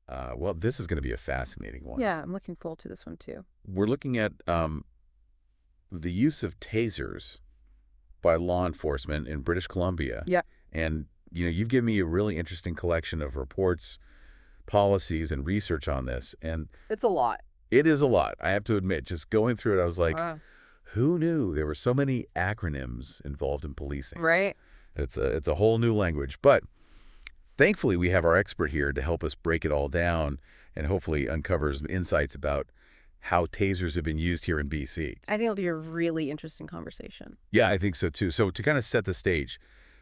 Well, this is going to be a fascinating one. Yeah, I'm looking forward to this one too. We're looking at the use of tasers by law enforcement in British Columbia. Yeah. And, you've given me a really interesting collection of reports, policies, and research on this. And It's a lot. it is a lot. I have to admit, just going through it, I was like, Wow. who knew there were so many acronyms involved in policing? Right? It's a whole new language. But thankfully, we have our expert here to help us break it all down and hopefully uncovers insights about how tasers have been used here in BC. I think it'll be a really interesting conversation. Yeah, I think so too. So to kind of set the stage,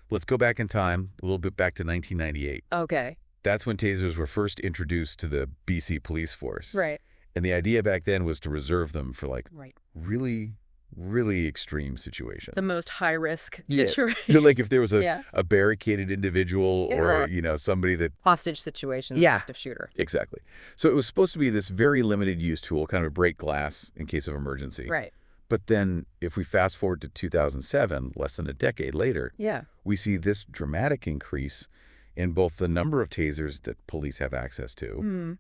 let's go back in time, a little bit back to 1998. Okay. That's when tasers were first introduced to the BC police force. Right. And the idea back then was to reserve them for Right. really, really extreme situations. The most high risk Yeah. situation. Like if there was a, Yeah. a barricaded individual or, somebody that... Hostage situations. Yeah. Active shooter. Exactly. So it was supposed to be this very limited use tool, kind of break glass in case of emergency. Right. But then if we fast forward to 2007, less than a decade later, Yeah. we see this dramatic increase in both the number of tasers that police have access to Mm.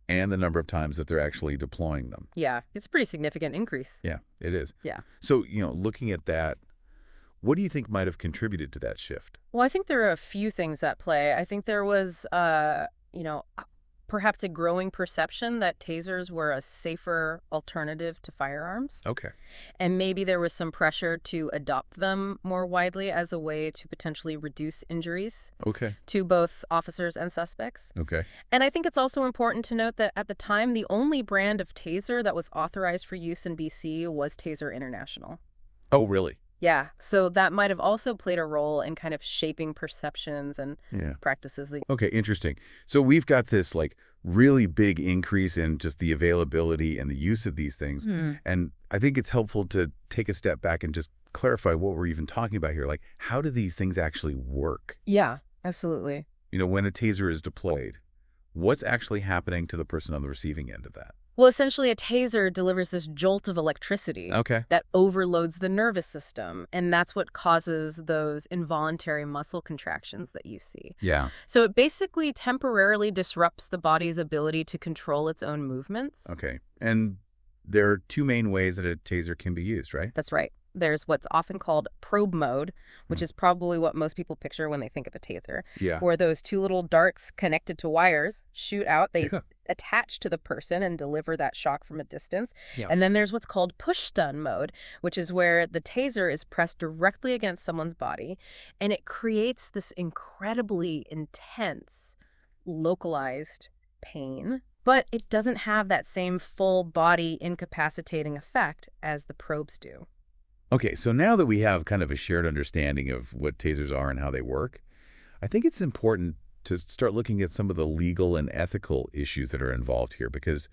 and the number of times that they're actually deploying them. Yeah. It's a pretty significant increase. Yeah, it is. Yeah. So, looking at that, what do you think might have contributed to that shift? Well, I think there are a few things at play. I think there was, perhaps a growing perception that tasers were a safer alternative to firearms. Okay. And maybe there was some pressure to adopt them more widely as a way to potentially reduce injuries Okay. to both officers and suspects. Okay. And I think it's also important to note that at the time, the only brand of taser that was authorized for use in BC was Taser International. Oh, really? Yeah, so that might have also played a role in kind of shaping perceptions and Yeah. practices. Okay, interesting. So we've got this really big increase in just the availability and the use of these things. And I think it's helpful to take a step back and just clarify what we're even talking about here. How do these things actually work? Yeah, absolutely. When a taser is deployed, what's actually happening to the person on the receiving end of that? Well, essentially, a taser delivers this jolt of electricity Okay. that overloads the nervous system, and that's what causes those involuntary muscle contractions that you see. Yeah. So it basically temporarily disrupts the body's ability to control its own movements. Okay. And there are two main ways that a taser can be used, right? That's right. There's what's often called probe mode, which is probably what most people picture when they think of a taser, Yeah. where those two little darts connected to wires shoot out. They Yeah. attach to the person and deliver that shock from a distance. Yeah. And then there's what's called push stun mode, which is where the taser is pressed directly against someone's body, and it creates this incredibly intense, localized pain. But it doesn't have that same full body incapacitating effect as the probes do. Okay, so now that we have kind of a shared understanding of what tasers are and how they work, I think it's important to start looking at some of the legal and ethical issues that are involved here, because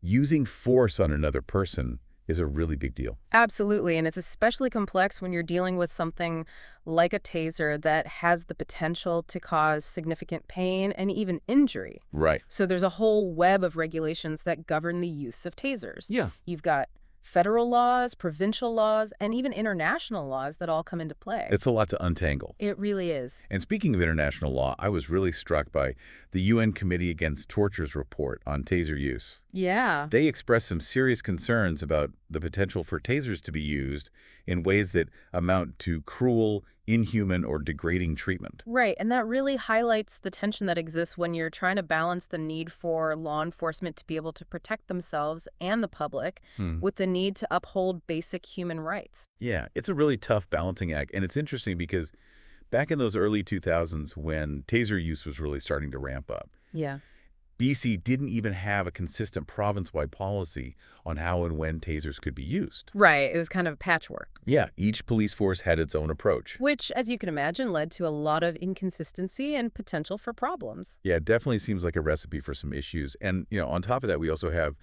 using force on another person is a really big deal. Absolutely, and it's especially complex when you're dealing with something like a taser that has the potential to cause significant pain and even injury. Right. So there's a whole web of regulations that govern the use of tasers. Yeah. You've got federal laws, provincial laws, and even international laws that all come into play. It's a lot to untangle. It really is. And speaking of international law, I was really struck by the UN Committee Against Torture's report on taser use. Yeah. They expressed some serious concerns about the potential for tasers to be used in ways that amount to cruel, inhuman, or degrading treatment. Right, and that really highlights the tension that exists when you're trying to balance the need for law enforcement to be able to protect themselves and the public with the need to uphold basic human rights. Yeah, it's a really tough balancing act. And it's interesting because back in those early 2000s when taser use was really starting to ramp up, Yeah. BC didn't even have a consistent province-wide policy on how and when tasers could be used. Right, it was kind of patchwork, Yeah, each police force had its own approach. which, as you can imagine, led to a lot of inconsistency and potential for problems. Yeah, it definitely seems like a recipe for some issues. And, on top of that, we also have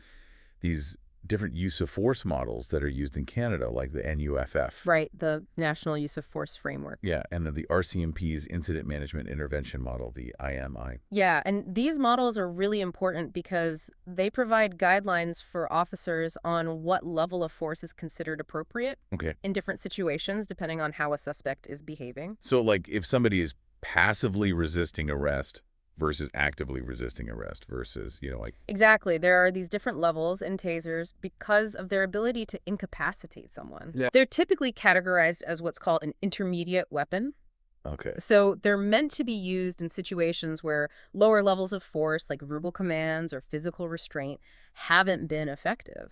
these different use of force models that are used in Canada, like the NUFF. Right, the National Use of Force Framework. Yeah, and then the RCMP's Incident Management Intervention Model, the IMI. Yeah, and these models are really important because they provide guidelines for officers on what level of force is considered appropriate Okay. in different situations, depending on how a suspect is behaving. So, if somebody is passively resisting arrest, versus actively resisting arrest versus, like, Exactly. There are these different levels in tasers because of their ability to incapacitate someone. Yeah. They're typically categorized as what's called an intermediate weapon. okay. So they're meant to be used in situations where lower levels of force, like verbal commands or physical restraint, haven't been effective.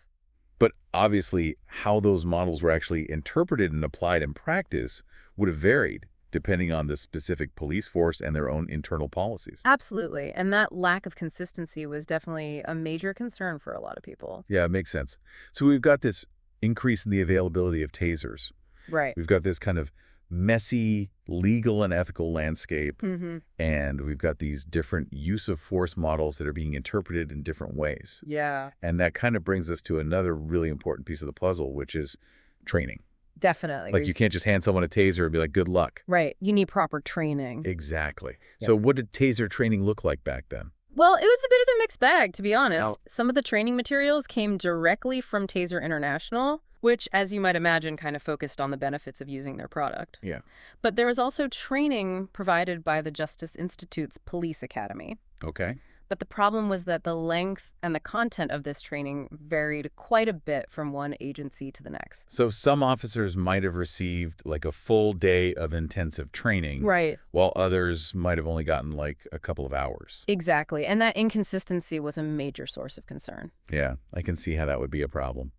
But obviously, how those models were actually interpreted and applied in practice would have varied depending on the specific police force and their own internal policies. Absolutely. And that lack of consistency was definitely a major concern for a lot of people. Yeah, it makes sense. So we've got this increase in the availability of tasers. Right. We've got this kind of messy legal and ethical landscape, Mm-hmm. and we've got these different use of force models that are being interpreted in different ways. Yeah, And that kind of brings us to another really important piece of the puzzle, which is training. definitely. Like, you can't just hand someone a taser and be like, good luck. Right. You need proper training. Exactly. Yep. So what did taser training look like back then? Well, it was a bit of a mixed bag, to be honest. Now- Some of the training materials came directly from Taser International, which, as you might imagine, kind of focused on the benefits of using their product. Yeah. But there was also training provided by the Justice Institute's Police Academy. Okay. But the problem was that the length and the content of this training varied quite a bit from one agency to the next. So some officers might have received like a full day of intensive training, Right. while others might have only gotten like a couple of hours. Exactly. And that inconsistency was a major source of concern. Yeah, I can see how that would be a problem.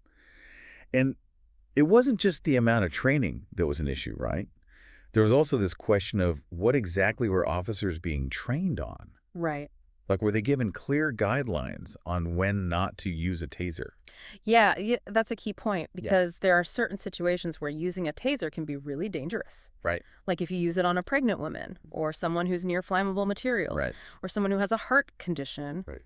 And it wasn't just the amount of training that was an issue, right? There was also this question of what exactly were officers being trained on? Right. Like, were they given clear guidelines on when not to use a taser? Yeah, that's a key point because there are certain situations where using a taser can be really dangerous. Right. Like if you use it on a pregnant woman or someone who's near flammable materials Right. or someone who has a heart condition. Right.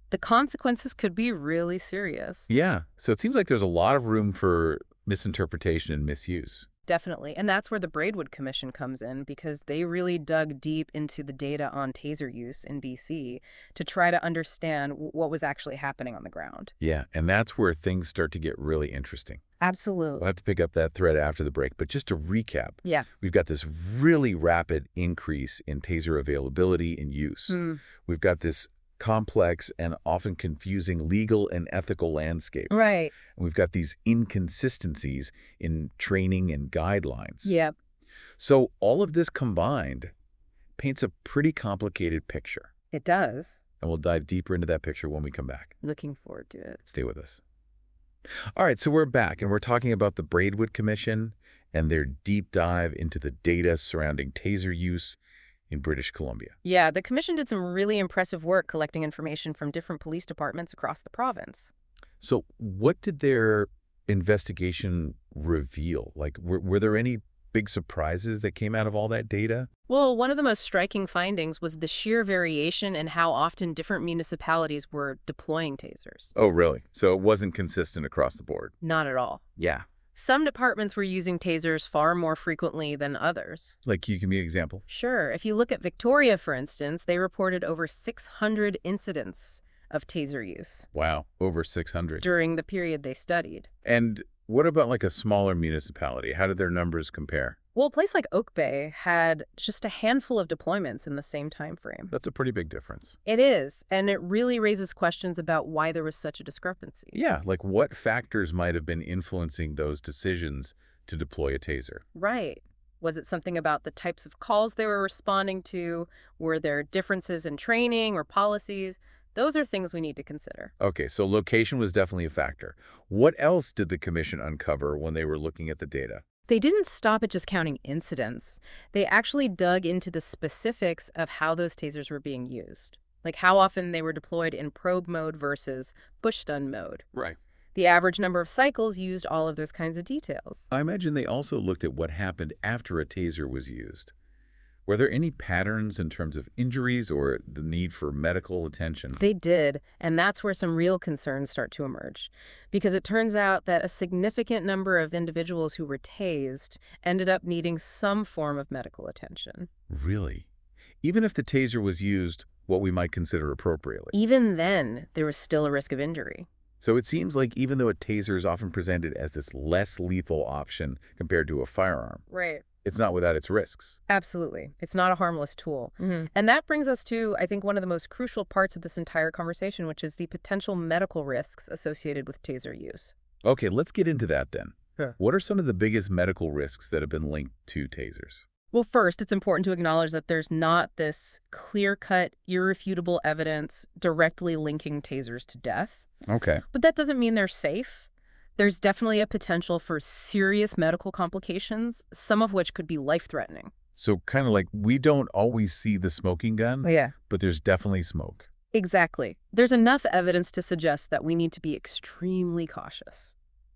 The consequences could be really serious. Yeah. So it seems like there's a lot of room for misinterpretation and misuse. Definitely. And that's where the Braidwood Commission comes in because they really dug deep into the data on taser use in BC to try to understand what was actually happening on the ground. Yeah, and that's where things start to get really interesting. Absolutely. We'll have to pick up that thread after the break, but just to recap, Yeah. we've got this really rapid increase in taser availability and use. We've got this complex and often confusing legal and ethical landscape. Right. And we've got these inconsistencies in training and guidelines. Yep. So all of this combined paints a pretty complicated picture. It does. And we'll dive deeper into that picture when we come back. Looking forward to it. Stay with us. All right, so we're back, and we're talking about the Braidwood Commission and their deep dive into the data surrounding taser use in British Columbia. Yeah, the commission did some really impressive work collecting information from different police departments across the province. So what did their investigation reveal? Like, were there any big surprises that came out of all that data? Well, one of the most striking findings was the sheer variation in how often different municipalities were deploying tasers. Oh, really? So it wasn't consistent across the board? Not at all. Yeah. Some departments were using tasers far more frequently than others. Like, you give me an example? Sure, if you look at Victoria, for instance, they reported over 600 incidents of taser use. Wow, over 600. During the period they studied. And what about like a smaller municipality? How did their numbers compare? Well, a place like Oak Bay had just a handful of deployments in the same time frame. That's a pretty big difference. It is, and it really raises questions about why there was such a discrepancy. Yeah, like what factors might have been influencing those decisions to deploy a taser? Right. Was it something about the types of calls they were responding to? Were there differences in training or policies? Those are things we need to consider. Okay, so location was definitely a factor. What else did the commission uncover when they were looking at the data? They didn't stop at just counting incidents. They actually dug into the specifics of how those tasers were being used, like how often they were deployed in probe mode versus push stun mode. Right. The average number of cycles used all of those kinds of details. I imagine they also looked at what happened after a taser was used. Were there any patterns in terms of injuries or the need for medical attention? They did, and that's where some real concerns start to emerge. Because it turns out that a significant number of individuals who were tased ended up needing some form of medical attention. Really? Even if the taser was used what we might consider appropriately? Even then, there was still a risk of injury. So it seems like even though a taser is often presented as this less lethal option compared to a firearm, Right. it's not without its risks. Absolutely. It's not a harmless tool. And that brings us to, I think, one of the most crucial parts of this entire conversation, which is the potential medical risks associated with taser use. Okay, let's get into that then. Sure. What are some of the biggest medical risks that have been linked to tasers? Well, first, it's important to acknowledge that there's not this clear-cut, irrefutable evidence directly linking tasers to death. Okay. But that doesn't mean they're safe. There's definitely a potential for serious medical complications, some of which could be life-threatening. So kind of like we don't always see the smoking gun, Yeah. but there's definitely smoke. Exactly. There's enough evidence to suggest that we need to be extremely cautious.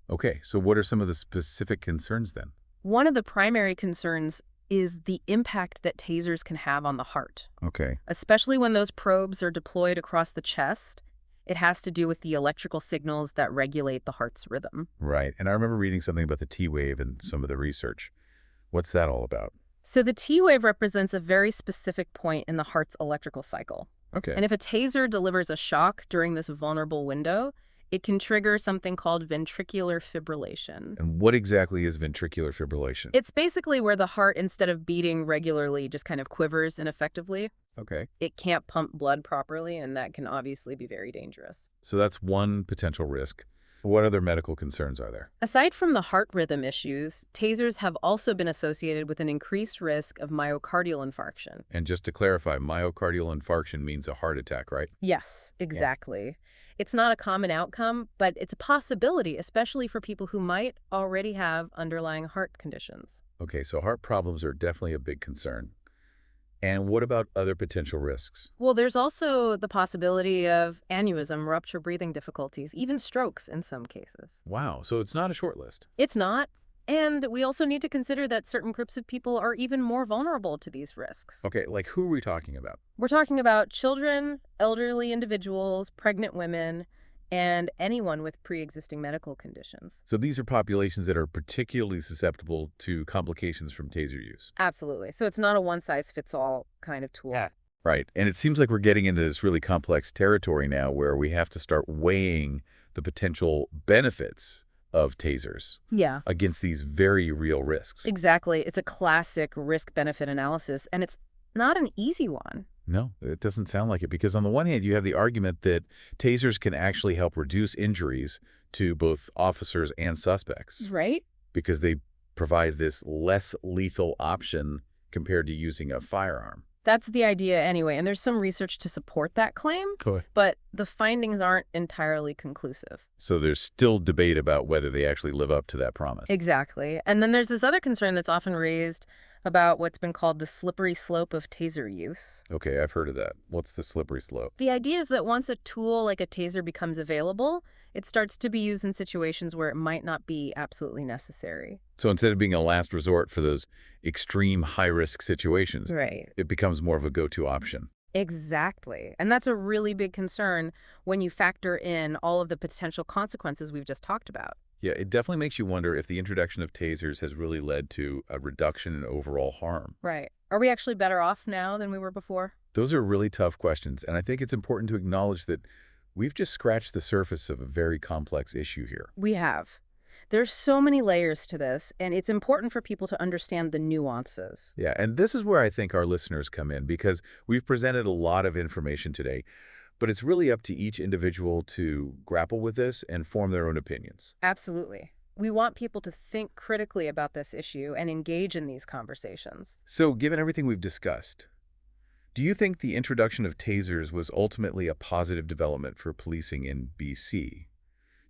Okay, so what are some of the specific concerns then? One of the primary concerns is the impact that tasers can have on the heart, Okay. especially when those probes are deployed across the chest. It has to do with the electrical signals that regulate the heart's rhythm. Right. And I remember reading something about the T-wave and some of the research. What's that all about? So the T wave represents a very specific point in the heart's electrical cycle. Okay. And if a taser delivers a shock during this vulnerable window, it can trigger something called ventricular fibrillation. And what exactly is ventricular fibrillation? It's basically where the heart, instead of beating regularly, just kind of quivers ineffectively. Okay. It can't pump blood properly, and that can obviously be very dangerous. So that's one potential risk. What other medical concerns are there? Aside from the heart rhythm issues, tasers have also been associated with an increased risk of myocardial infarction. And just to clarify, myocardial infarction means a heart attack, right? Yes, exactly. It's not a common outcome, but it's a possibility, especially for people who might already have underlying heart conditions. Okay, so heart problems are definitely a big concern. And what about other potential risks? Well, there's also the possibility of aneurysm, rupture breathing difficulties, even strokes in some cases. Wow, so it's not a short list. It's not. And we also need to consider that certain groups of people are even more vulnerable to these risks. Okay, like who are we talking about? We're talking about children, elderly individuals, pregnant women, and anyone with pre-existing medical conditions. So these are populations that are particularly susceptible to complications from taser use. Absolutely. So it's not a one-size-fits-all kind of tool. Yeah. Right, and it seems like we're getting into this really complex territory now where we have to start weighing the potential benefits of tasers Yeah, against these very real risks. exactly. It's a classic risk-benefit analysis, and it's not an easy one. No, it doesn't sound like it, because on the one hand, you have the argument that tasers can actually help reduce injuries to both officers and suspects Right? because they provide this less lethal option compared to using a firearm. That's the idea anyway, and there's some research to support that claim, but the findings aren't entirely conclusive. So there's still debate about whether they actually live up to that promise. Exactly. And then there's this other concern that's often raised about what's been called the slippery slope of taser use. Okay, I've heard of that. What's the slippery slope? The idea is that once a tool like a taser becomes available, it starts to be used in situations where it might not be absolutely necessary. So instead of being a last resort for those extreme high-risk situations, Right. it becomes more of a go-to option. Exactly. And that's a really big concern when you factor in all of the potential consequences we've just talked about. Yeah, it definitely makes you wonder if the introduction of tasers has really led to a reduction in overall harm. Right. Are we actually better off now than we were before? Those are really tough questions, and I think it's important to acknowledge that we've just scratched the surface of a very complex issue here. We have. There's so many layers to this, and it's important for people to understand the nuances. Yeah, and this is where I think our listeners come in, because we've presented a lot of information today, but it's really up to each individual to grapple with this and form their own opinions. Absolutely. We want people to think critically about this issue and engage in these conversations. So, given everything we've discussed, do you think the introduction of tasers was ultimately a positive development for policing in BC?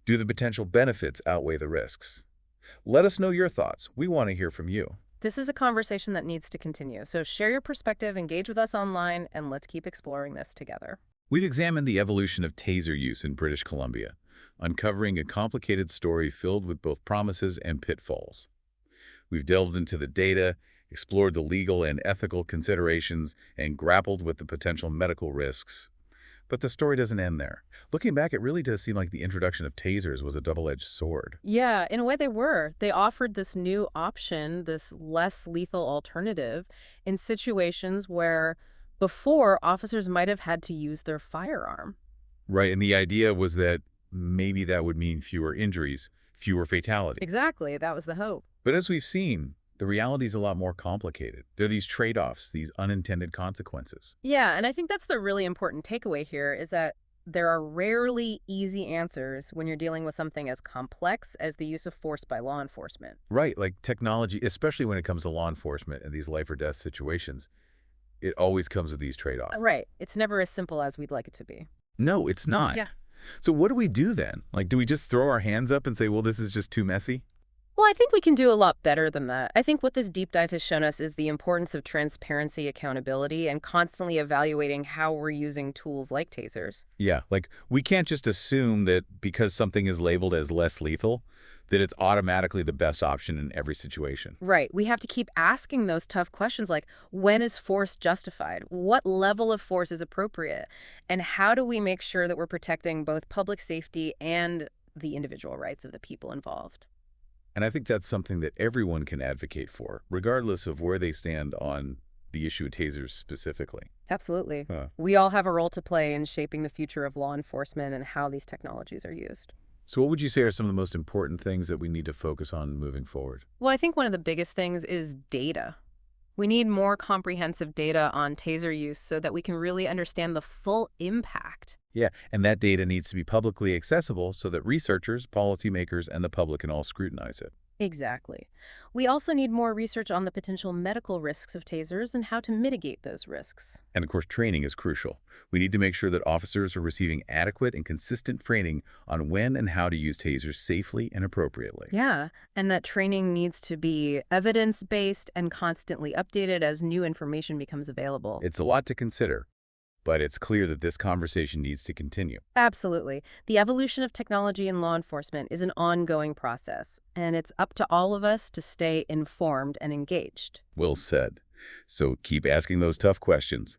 Do the potential benefits outweigh the risks? Let us know your thoughts. We want to hear from you. This is a conversation that needs to continue, so share your perspective, engage with us online, and let's keep exploring this together. We've examined the evolution of taser use in British Columbia, uncovering a complicated story filled with both promises and pitfalls. We've delved into the data, explored the legal and ethical considerations, and grappled with the potential medical risks. But the story doesn't end there. Looking back, it really does seem like the introduction of tasers was a double-edged sword. Yeah, in a way they were. They offered this new option, this less lethal alternative, in situations where before officers might have had to use their firearm. Right, and the idea was that maybe that would mean fewer injuries, fewer fatalities. Exactly, that was the hope. But as we've seen, The reality is a lot more complicated. There are these trade-offs, these unintended consequences. Yeah, and I think that's the really important takeaway here is that there are rarely easy answers when you're dealing with something as complex as the use of force by law enforcement. Right, like technology, especially when it comes to law enforcement and these life or death situations, it always comes with these trade-offs. Right. It's never as simple as we'd like it to be. No, it's not. Yeah. So what do we do then? Like, do we just throw our hands up and say, well, this is just too messy? Well, I think we can do a lot better than that. I think what this deep dive has shown us is the importance of transparency, accountability, and constantly evaluating how we're using tools like tasers. Yeah, like we can't just assume that because something is labeled as less lethal, that it's automatically the best option in every situation. Right. We have to keep asking those tough questions like when is force justified? What level of force is appropriate? And how do we make sure that we're protecting both public safety and the individual rights of the people involved? And I think that's something that everyone can advocate for, regardless of where they stand on the issue of tasers specifically. Absolutely. Huh. We all have a role to play in shaping the future of law enforcement and how these technologies are used. So what would you say are some of the most important things that we need to focus on moving forward? Well, I think one of the biggest things is data. We need more comprehensive data on taser use so that we can really understand the full impact. Yeah, and that data needs to be publicly accessible so that researchers, policymakers, and the public can all scrutinize it. Exactly. We also need more research on the potential medical risks of tasers and how to mitigate those risks. And of course, training is crucial. We need to make sure that officers are receiving adequate and consistent training on when and how to use tasers safely and appropriately. Yeah, and that training needs to be evidence-based and constantly updated as new information becomes available. It's a lot to consider, but it's clear that this conversation needs to continue. Absolutely. The evolution of technology in law enforcement is an ongoing process, and it's up to all of us to stay informed and engaged. Well said. So keep asking those tough questions.